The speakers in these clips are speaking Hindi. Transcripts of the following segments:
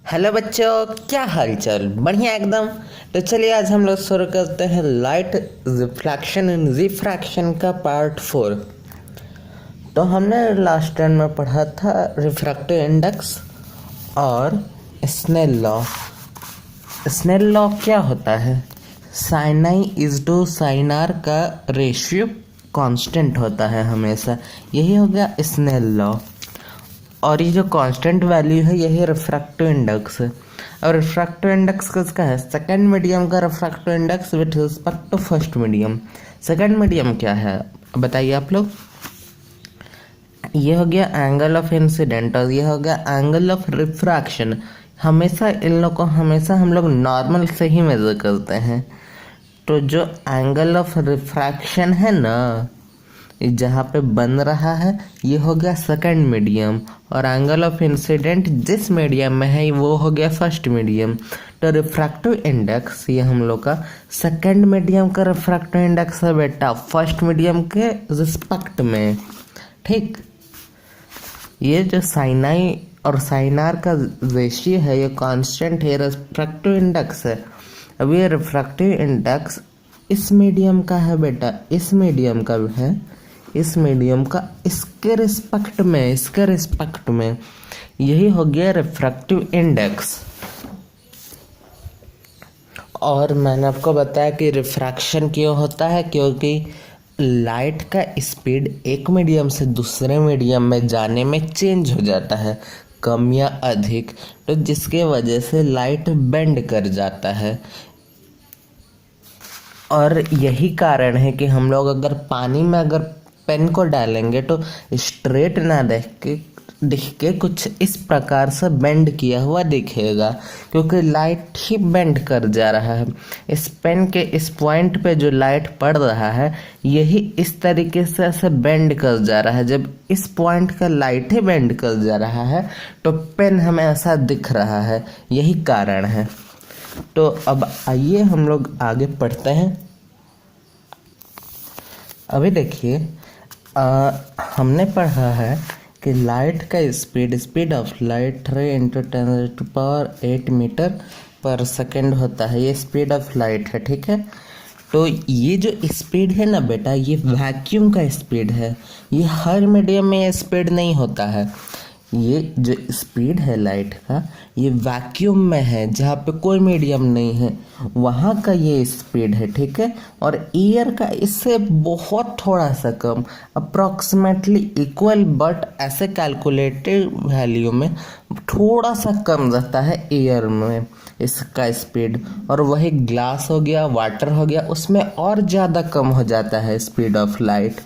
हेलो बच्चों, क्या हाल चाल। बढ़िया एकदम। तो चलिए आज हम लोग शुरू करते हैं लाइट रिफ्रैक्शन एंड रिफ्रैक्शन का पार्ट 4। तो हमने लास्ट टाइम में पढ़ा था रिफ्रैक्टिव इंडेक्स और स्नेल लॉ। स्नेल लॉ क्या होता है? Sine I is to sine R का रेशियो कांस्टेंट होता है हमेशा। यही हो गया स्नेल लॉ। और ये जो कांस्टेंट वैल्यू है यही रिफ्रैक्टिव इंडेक्स है। और रिफ्रैक्टिव इंडेक्स किसका है? सेकंड मीडियम का refractive index with respect to first medium. Second medium क्या है बताइए आप लोग? ये हो गया एंगल ऑफ इंसिडेंट और ये हो गया एंगल ऑफ रिफ्रैक्शन। हमेशा इन लोग को हम लोग नॉर्मल से ही मेजर करते हैं। तो जो एंगल ऑफ रिफ्रैक्शन है ना, जहाँ पे बन रहा है ये हो गया सेकंड मीडियम, और एंगल ऑफ इंसिडेंट जिस मीडियम में है वो हो गया फर्स्ट मीडियम। तो रिफ्रैक्टिव इंडेक्स ये हम लोग का सेकंड मीडियम का रिफ्रैक्टिव इंडेक्स है बेटा, फर्स्ट मीडियम के रिस्पेक्ट में। ठीक, ये जो साइन आई और साइन आर का रेशियो है ये कांस्टेंट है, रिफ्रैक्टिव इंडेक्स है। अब ये रिफ्रैक्टिव इंडेक्स इस मीडियम का है बेटा, इस मीडियम का है, इस मीडियम का इसके रिस्पेक्ट में यही हो गया रिफ्रैक्टिव इंडेक्स। और मैंने आपको बताया कि रिफ्रैक्शन क्यों होता है, क्योंकि लाइट का स्पीड एक मीडियम से दूसरे मीडियम में जाने में चेंज हो जाता है, कम या अधिक, तो जिसके वजह से लाइट बेंड कर जाता है। और यही कारण है कि हम लोग अगर पानी में अगर पेन को डालेंगे तो स्ट्रेट ना दिख के कुछ इस प्रकार से बेंड किया हुआ दिखेगा, क्योंकि लाइट ही बेंड कर जा रहा है। इस पेन के इस पॉइंट पे जो लाइट पड़ रहा है यही इस तरीके से ऐसे बेंड कर जा रहा है। जब इस पॉइंट का लाइट ही बेंड कर जा रहा है तो पेन हमें ऐसा दिख रहा है, यही कारण है। तो अब आइए हम लोग आगे पढ़ते हैं। अभी देखिए, हमने पढ़ा है कि लाइट का स्पीड ऑफ लाइट 3 × 10⁸ मीटर पर सेकेंड होता है। ये स्पीड ऑफ लाइट है, ठीक है। तो ये जो स्पीड है ना बेटा, ये वैक्यूम का स्पीड है। ये हर मीडियम में ये स्पीड नहीं होता है। ये जो स्पीड है लाइट का ये वैक्यूम में है, जहाँ पे कोई मीडियम नहीं है, वहाँ का ये स्पीड है, ठीक है। और एयर का इससे बहुत थोड़ा सा कम, अप्रॉक्सीमेटली इक्वल, बट ऐसे कैलकुलेटेड वैल्यू में थोड़ा सा कम रहता है एयर में इसका स्पीड। और वही ग्लास हो गया, वाटर हो गया, उसमें और ज़्यादा कम हो जाता है स्पीड ऑफ लाइट।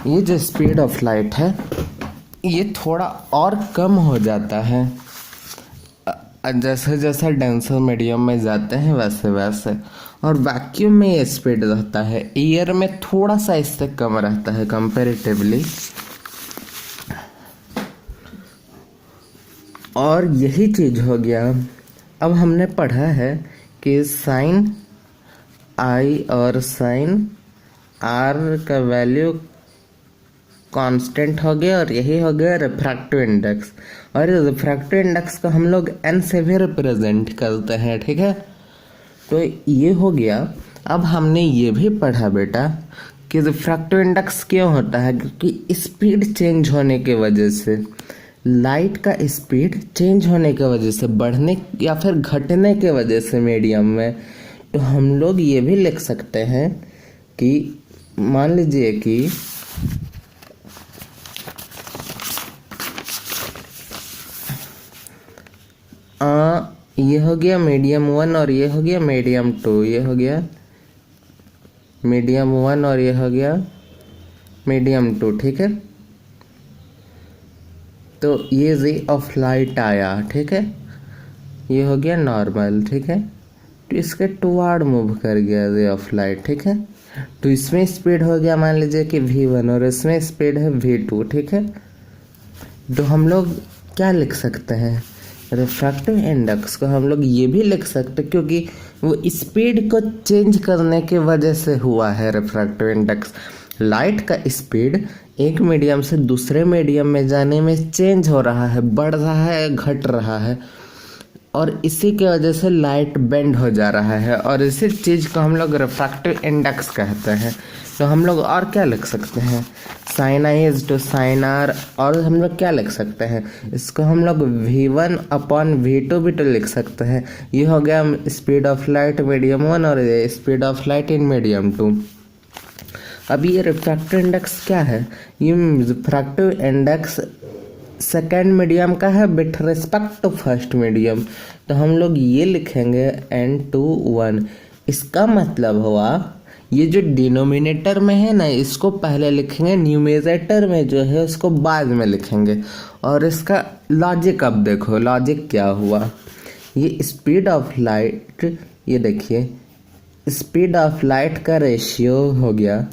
ये जो स्पीड ऑफ लाइट है ये थोड़ा और कम हो जाता है जैसे जैसे डेंसर मीडियम में जाते हैं वैसे वैसे। और वैक्यूम में ये स्पीड रहता है, एयर में थोड़ा सा इससे कम रहता है कंपैरेटिवली। और यही चीज हो गया। अब हमने पढ़ा है कि साइन आई और साइन आर का वैल्यू कांस्टेंट हो गया, और यही हो गया रिफ्रैक्टिव इंडेक्स। और रिफ्रैक्टिव इंडेक्स को हम लोग एन से भी रिप्रेजेंट करते हैं, ठीक है। तो ये हो गया। अब हमने ये भी पढ़ा बेटा कि रिफ्रैक्टिव इंडेक्स क्यों होता है, क्योंकि स्पीड चेंज होने के वजह से, लाइट का स्पीड चेंज होने की वजह से, बढ़ने या फिर घटने के वजह से मीडियम में। तो हम लोग ये भी लिख सकते हैं कि मान लीजिए कि ये हो गया मीडियम 1 और ये हो गया मीडियम 2, ये हो गया मीडियम 1 और ये हो गया मीडियम 2, ठीक है। तो ये रे ऑफ लाइट आया, ठीक है, ये हो गया नॉर्मल, ठीक है। तो इसके टुवार्ड मूव कर गया रे ऑफ लाइट, ठीक है। तो इसमें स्पीड हो गया मान लीजिए कि v1 और इसमें स्पीड है v2, ठीक है। तो हम लोग क्या लिख सकते हैं? रिफ्रैक्टिव इंडेक्स को हम लोग ये भी लिख सकते हैं, क्योंकि वो स्पीड को चेंज करने की वजह से हुआ है रिफ्रैक्टिव इंडेक्स। लाइट का स्पीड एक मीडियम से दूसरे मीडियम में जाने में चेंज हो रहा है, बढ़ रहा है, घट रहा है, और इसी की वजह से लाइट बेंड हो जा रहा है, और इसी चीज़ को हम लोग रिफ्रैक्टिव इंडेक्स कहते हैं। तो हम लोग और क्या लिख सकते हैं, sine I is to sine R, और हम लोग क्या लिख सकते हैं, इसको हम लोग V1/V2 भी तो लिख सकते हैं। ये हो गया स्पीड ऑफ लाइट मीडियम 1 और speed of light in medium 2। अब ये रिफ्रैक्टिव इंडेक्स क्या है, ये रिफ्रैक्टिव इंडेक्स सेकेंड मीडियम का है with respect to first medium. तो हम लोग ये लिखेंगे N2 1। इसका मतलब हुआ ये जो डिनोमिनेटर में है ना, इसको पहले लिखेंगे, न्यूमरेटर में जो है उसको बाद में लिखेंगे। और इसका लॉजिक अब देखो, लॉजिक क्या हुआ, ये स्पीड ऑफ लाइट, ये देखिए स्पीड ऑफ लाइट का रेशियो हो गया,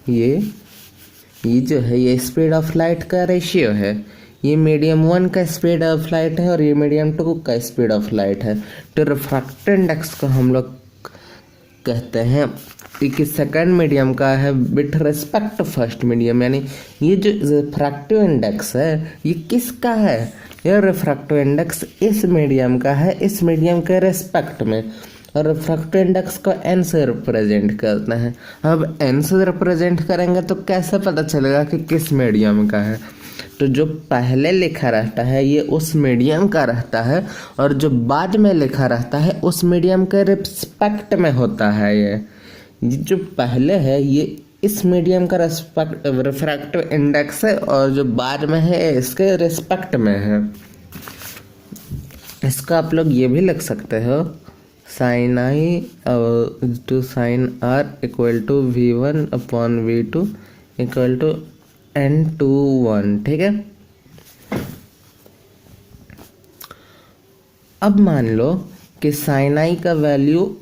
ये जो है ये स्पीड ऑफ लाइट का रेशियो है। ये मीडियम 1 का स्पीड ऑफ लाइट है और ये मीडियम 2 का स्पीड ऑफ लाइट है। तो रिफ्रैक्टिव इंडेक्स को हम लोग कहते हैं कि सेकंड मीडियम का है with respect to first medium, यानी ये जो रिफ्रैक्टिव इंडेक्स है ये किसका है, ये रिफ्रैक्टिव इंडेक्स इस मीडियम का है, इस मीडियम के रिस्पेक्ट में। और रिफ्रैक्टिव इंडेक्स को n से रिप्रेजेंट करते हैं। अब n से रिप्रेजेंट करेंगे तो कैसे पता चलेगा कि किस मीडियम का है, तो जो पहले लिखा रहता है ये उस मीडियम का रहता है, और जो बाद में लिखा रहता है उस मीडियम के रिस्पेक्ट में होता है। ये जो पहले है ये इस मीडियम का रिफ्रैक्टिव इंडेक्स है, और जो बाद में है इसके रिस्पेक्ट में है। इसका आप लोग ये भी लिख सकते हो, sine I to sine R equal to V1/V2 equal to N2 1, ठीक है। अब मान लो कि साइन आई का वैल्यू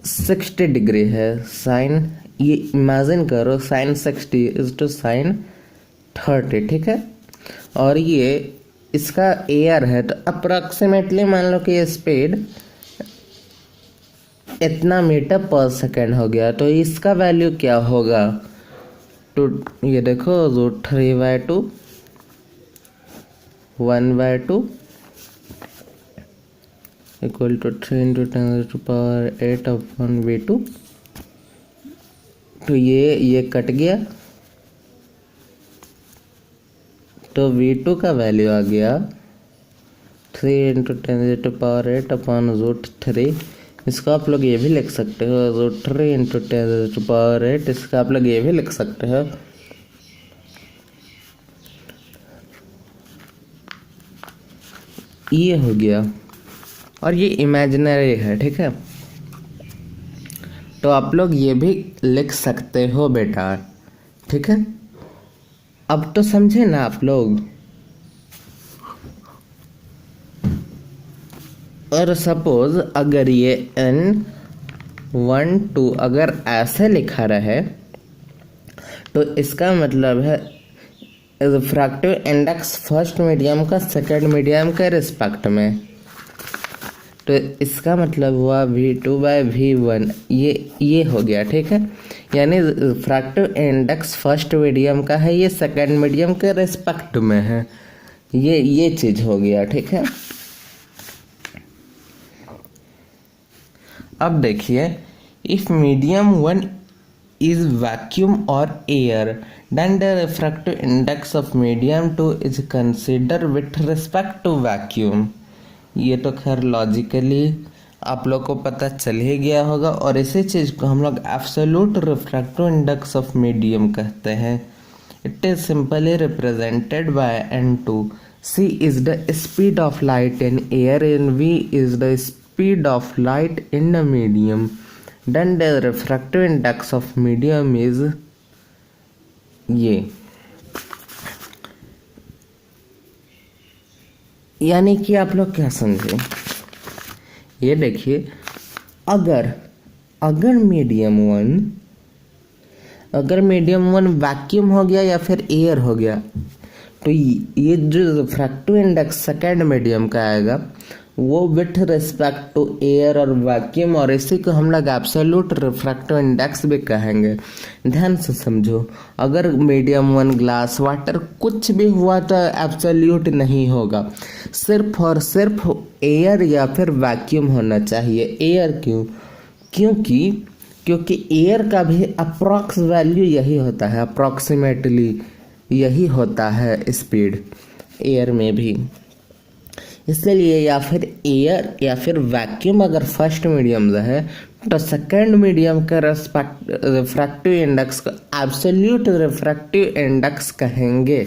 60 डिग्री है, साइन, ये इमेजिन करो साइन 60 इज टू साइन 30, ठीक है। और ये इसका एयर है, तो अप्रोक्सीमेटली मान लो कि ये स्पीड इतना मीटर पर सेकेंड हो गया, तो इसका वैल्यू क्या होगा, तो ये देखो √3/2 1/2 इक्वल टू 3 × 10⁸ तो ये कट गया, तो V2 का वैल्यू आ गया 3 × 10⁸ इसको आप लोग ये भी लिख सकते हो √3 × 10⁸, इसका आप लोग ये भी लिख सकते हो ये हो गया, और ये इमेजिनरी है, ठीक है। तो आप लोग ये भी लिख सकते हो बेटा, ठीक है। अब तो समझे ना आप लोग। और सपोज अगर ये N12 अगर ऐसे लिखा रहे तो इसका मतलब है रिफ्रैक्टिव इंडेक्स फर्स्ट मीडियम का सेकंड मीडियम के रिस्पेक्ट में, तो इसका मतलब हुआ V2/V1, ये हो गया, ठीक है। यानी रिफ्रैक्टिव इंडेक्स फर्स्ट मीडियम का है, ये सेकंड मीडियम के रिस्पेक्ट में है, ये चीज हो गया, ठीक है। अब देखिए, if medium 1 is vacuum or air, then the refractive index of medium 2 is considered with respect to vacuum। ये तो खैर लॉजिकली आप लोग को पता चल ही गया होगा, और इसी चीज को हम लोग absolute refractive index of medium कहते हैं। It is simply represented by N2। C is the speed of light in air and V is the speed of light in the medium, then the refractive index of medium is ये। यानी कि आप लोग क्या समझे, ये देखिए, अगर मीडियम 1 वैक्यूम हो गया या फिर एयर हो गया, तो ये जो रिफ्रैक्टिव इंडेक्स सेकेंड मीडियम का आएगा वो विथ रिस्पेक्ट टू एयर और वैक्यूम, और इसी को हम लोग एब्सोल्यूट रिफ्रैक्टिव इंडेक्स भी कहेंगे। ध्यान से समझो, अगर मीडियम वन ग्लास वाटर कुछ भी हुआ तो एब्सोल्यूट नहीं होगा, सिर्फ और सिर्फ एयर या फिर वैक्यूम होना चाहिए। एयर क्यों? क्योंकि एयर का भी अप्रॉक्स वैल्यू यही होता है, अप्रॉक्सीमेटली यही होता है स्पीड एयर में भी। इसलिए या फिर एयर या फिर वैक्यूम अगर फर्स्ट मीडियम है तो सेकंड मीडियम का रिफ्रैक्टिव इंडेक्स को एब्सोल्यूट रिफ्रैक्टिव इंडेक्स कहेंगे।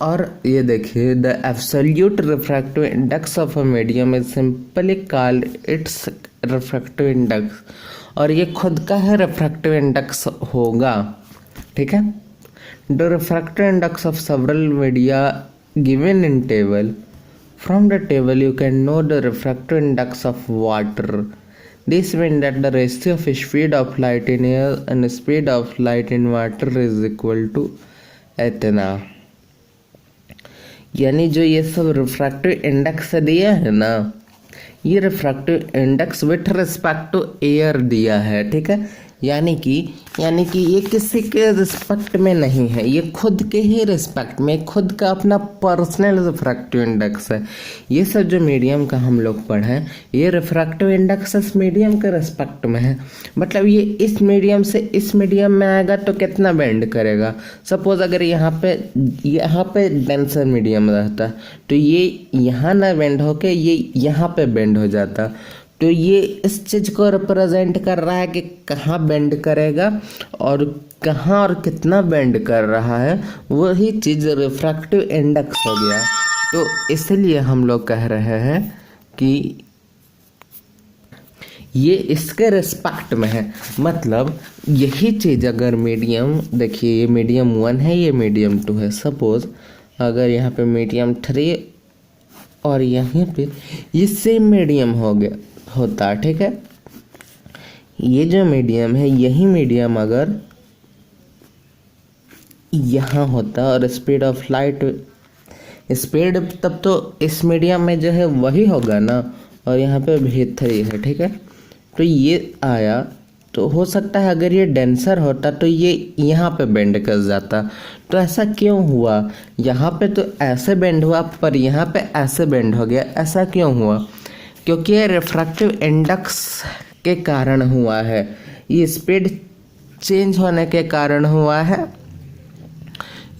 और ये देखिए, the absolute refractive index of a medium is simply called its refractive index, और ये खुद का है रिफ्रैक्टिव इंडेक्स होगा। ठीक है, the refractive index of several media given in table. From the table you can know the refractive index of water. This means that the ratio of speed of light in air and speed of light in water is equal to इतना। यानी जो ये सब रिफ्रैक्टिव इंडेक्स दिया है ना, ये refractive index with respect to air दिया है। ठीक है, यानी कि ये किसी के रिस्पेक्ट में नहीं है, ये खुद के ही रिस्पेक्ट में, खुद का अपना पर्सनल रिफ्रैक्टिव इंडेक्स है। ये सब जो मीडियम का हम लोग पढ़े, ये रिफ्रैक्टिव इंडेक्स इस मीडियम के रिस्पेक्ट में है। मतलब ये इस मीडियम से इस मीडियम में आएगा तो कितना बेंड करेगा। सपोज अगर यहाँ पे डेंसर मीडियम रहता तो ये यहाँ ना बेंड होके ये यहाँ पे बेंड हो जाता। तो ये इस चीज को रिप्रेजेंट कर रहा है कि कहाँ बेंड करेगा और कहाँ और कितना बेंड कर रहा है, वही चीज रिफ्रैक्टिव इंडेक्स हो गया। तो इसलिए हम लोग कह रहे हैं कि ये इसके रिस्पेक्ट में है। मतलब यही चीज अगर मीडियम, देखिए ये मीडियम 1 है, ये मीडियम 2 है। सपोज अगर यहाँ पे मीडियम 3 और यहाँ पे ये सेम मीडियम होता। ठीक है, ये जो मीडियम है, यही मीडियम अगर यहाँ होता और स्पीड ऑफ लाइट, स्पीड तब तो इस मीडियम में जो है वही होगा ना, और यहाँ पे V3 है। ठीक है, तो ये आया तो हो सकता है अगर ये डेंसर होता तो ये यहाँ पे बेंड कर जाता। तो ऐसा क्यों हुआ? यहाँ पे तो ऐसे बेंड हुआ पर यहाँ पे ऐसे बेंड हो गया। ऐसा क्यों हुआ? क्योंकि ये रिफ्रैक्टिव इंडेक्स के कारण हुआ है, ये स्पीड चेंज होने के कारण हुआ है।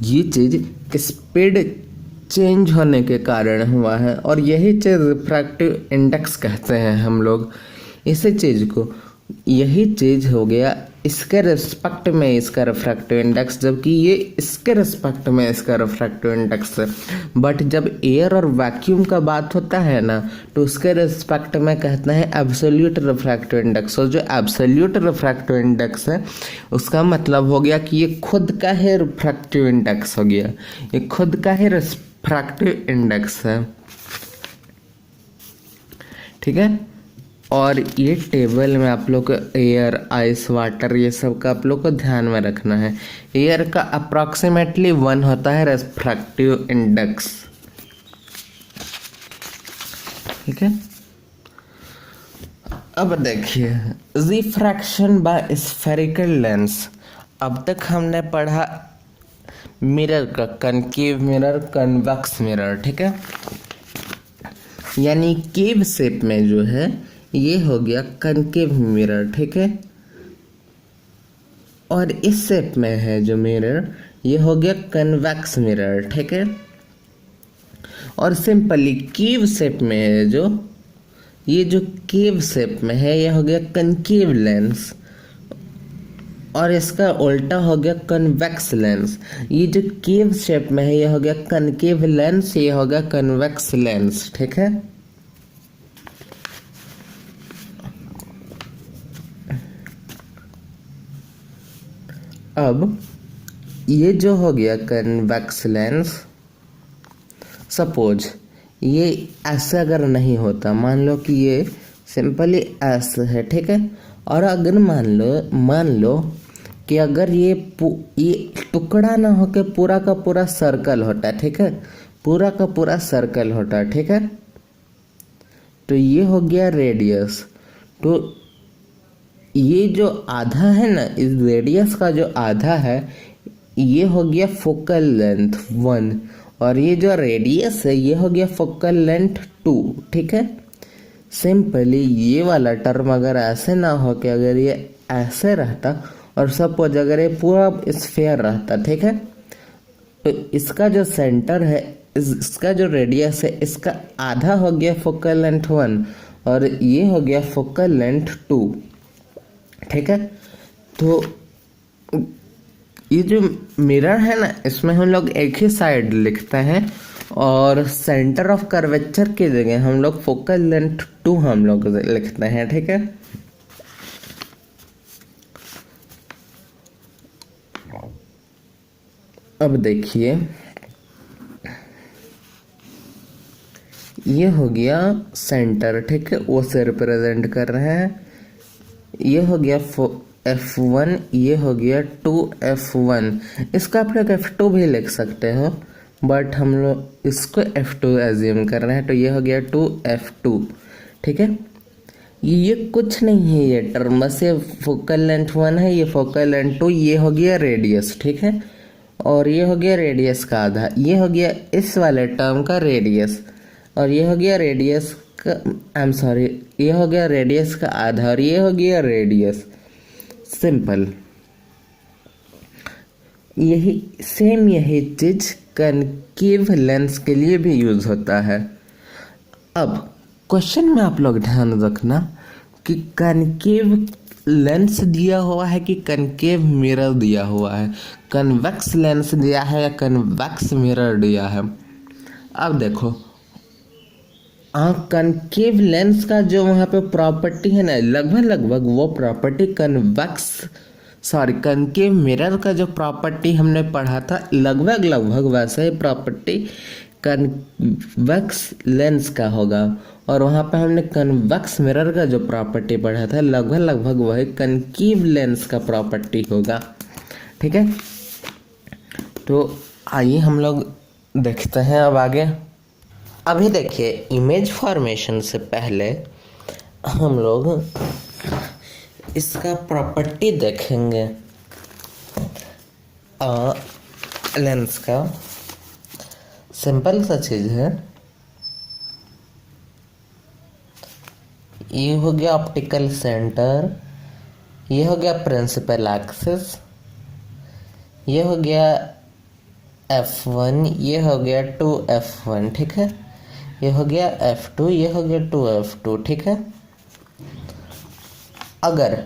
ये चीज स्पीड चेंज होने के कारण हुआ है, और यही चीज रिफ्रैक्टिव इंडेक्स कहते हैं हम लोग इसी चीज को। यही चीज हो गया इसके रिस्पेक्ट में इसका रिफ्रैक्टिव इंडेक्स, जबकि ये इसके रिस्पेक्ट में इसका रिफ्रैक्टिव इंडेक्स है। बट जब एयर और वैक्यूम का बात होता है ना, तो उसके रिस्पेक्ट में कहते हैं एब्सोल्यूट रिफ्रैक्टिव इंडेक्स। और जो एब्सोल्यूट रिफ्रैक्टिव इंडेक्स है उसका मतलब हो गया कि ये खुद का ही रिफ्रैक्टिव इंडेक्स हो गया, ये खुद का ही रिफ्रैक्टिव इंडेक्स है। ठीक है, और ये टेबल में आप लोग को एयर, आइस, वाटर ये सब का आप लोग को ध्यान में रखना है। एयर का अप्रॉक्सीमेटली 1 होता है रिफ्रैक्टिव इंडेक्स। ठीक है, अब देखिए रिफ्रैक्शन बाय स्फेरिकल लेंस। अब तक हमने पढ़ा मिरर का, कनकेव मिरर, कन्वेक्स मिरर। ठीक है, यानी केव शेप में जो है ये हो गया कनकेव मिरर। ठीक है, और इस शेप में है जो मिरर, ये हो गया कन्वेक्स मिरर। ठीक है, और सिंपली केव शेप में है जो, ये जो केव शेप में है ये हो गया कनकेव लेंस, और इसका उल्टा हो गया कन्वेक्स लेंस। ये जो केव शेप में है ये हो गया कनकेव लेंस, ये हो गया कन्वेक्स लेंस। ठीक है, अब ये जो हो गया कन्वेक्स लेंस, सपोज ये ऐसा अगर नहीं होता, मान लो कि ये सिंपली ऐसे है। ठीक है, और अगर मान लो कि अगर ये टुकड़ा ना होके पूरा का पूरा सर्कल होता है। ठीक है, पूरा का पूरा सर्कल होता है, ठीक है। तो ये हो गया रेडियस। तो ये जो आधा है ना, इस रेडियस का जो आधा है ये हो गया फोकल लेंथ 1, और ये जो रेडियस है ये हो गया फोकल लेंथ 2, ठीक है। सिंपली ये वाला टर्म अगर ऐसे ना हो कि अगर ये ऐसे रहता और सपोज अगर ये पूरा स्फीयर रहता, ठीक है, तो इसका जो सेंटर है, इसका जो रेडियस है, इसका आधा हो गया फोकल लेंथ 1 और ये हो गया फोकल लेंथ 2, ठीक है। तो ये जो मिरर है ना, इसमें हम लोग एक ही साइड लिखते हैं और सेंटर ऑफ कर्वेचर की जगह हम लोग फोकल लेंथ 2 हम लोग लिखते हैं, ठीक है। अब देखिए ये हो गया सेंटर, ठीक है, वो से रिप्रेजेंट कर रहे हैं। ये हो गया F1, ये हो गया 2F1। इसका आप लोग F2 भी लिख सकते हो, बट हम लोग इसको F2 एज्यूम कर रहे हैं। तो ये हो गया 2F2, ठीक है। ये कुछ नहीं है, ये टर्म बस ये फोकल लेंथ 1 है, ये फोकल लेंथ 2, ये हो गया रेडियस, ठीक है। और ये हो गया रेडियस का आधा, ये हो गया इस वाले टर्म का रेडियस, और ये हो गया रेडियस का, आई एम सॉरी, ये हो गया रेडियस का आधा और ये हो गया रेडियस। सिंपल। यही चीज कनकेव लेंस के लिए भी यूज होता है। अब क्वेश्चन में आप लोग ध्यान रखना कि कनकेव लेंस दिया हुआ है कि कनकेव मिरर दिया हुआ है, कन्वेक्स लेंस दिया है या कन्वेक्स मिरर दिया है। अब देखो कनकेव लेंस का जो वहाँ पे प्रॉपर्टी है ना, लगभग वो प्रॉपर्टी कनकेव मिरर का जो प्रॉपर्टी हमने पढ़ा था लगभग वैसा ही प्रॉपर्टी कन्वेक्स लेंस का होगा। और वहाँ पे हमने कन्वेक्स मिरर का जो प्रॉपर्टी पढ़ा था लगभग वही कनकेव लेंस का प्रॉपर्टी होगा, ठीक है। तो आइए हम लोग देखते हैं अब आगे। अभी देखिए इमेज फॉर्मेशन से पहले हम लोग इसका प्रॉपर्टी देखेंगे लेंस का। सिंपल सा चीज है, ये हो गया ऑप्टिकल सेंटर, ये हो गया प्रिंसिपल एक्सिस, ये हो गया F1, ये हो गया 2F1, ठीक है। ये हो गया F2, ये हो गया 2F2, ठीक है। अगर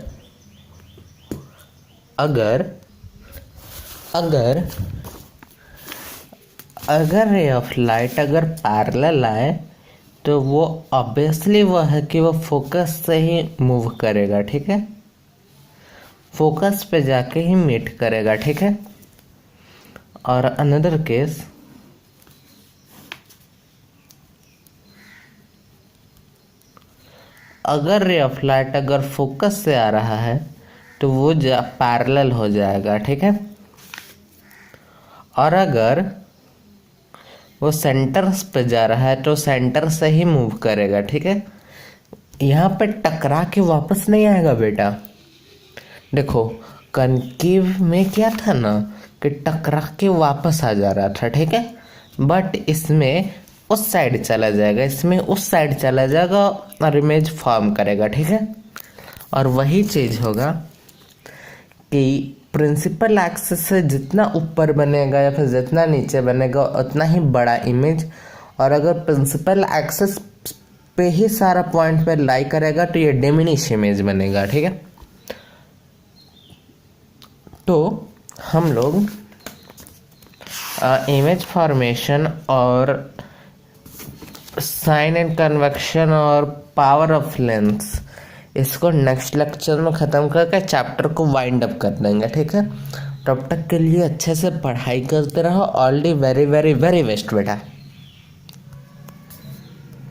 अगर अगर अगर रे ऑफ लाइट अगर पैरेलल आए तो वो ऑब्वियसली वो है कि वो फोकस से ही मूव करेगा, ठीक है, फोकस पे जाके ही मीट करेगा, ठीक है। और अनदर केस अगर रे ऑफ लाइट अगर फोकस से आ रहा है तो वो पैरेलल हो जाएगा, ठीक है। और अगर वो सेंटर पे जा रहा है तो सेंटर से ही मूव करेगा, ठीक है। यहाँ पे टकरा के वापस नहीं आएगा बेटा। देखो कनकेव में क्या था ना कि टकरा के वापस आ जा रहा था, ठीक है, बट इसमें उस साइड चला जाएगा, इसमें उस साइड चला जाएगा और इमेज फॉर्म करेगा, ठीक है। और वही चीज होगा कि प्रिंसिपल एक्सिस से जितना ऊपर बनेगा या फिर जितना नीचे बनेगा उतना ही बड़ा इमेज, और अगर प्रिंसिपल एक्सिस पे ही सारा पॉइंट पे लाई करेगा तो ये डिमिनिश इमेज बनेगा, ठीक है। तो हम लोग इमेज फॉर्मेशन और साइन एंड कन्वेक्शन और पावर ऑफ लेंस इसको नेक्स्ट लेक्चर में ख़त्म करके चैप्टर को वाइंड अप कर देंगे, ठीक है। तब तक के लिए अच्छे से पढ़ाई करते रहो। All the very very very best बेटा।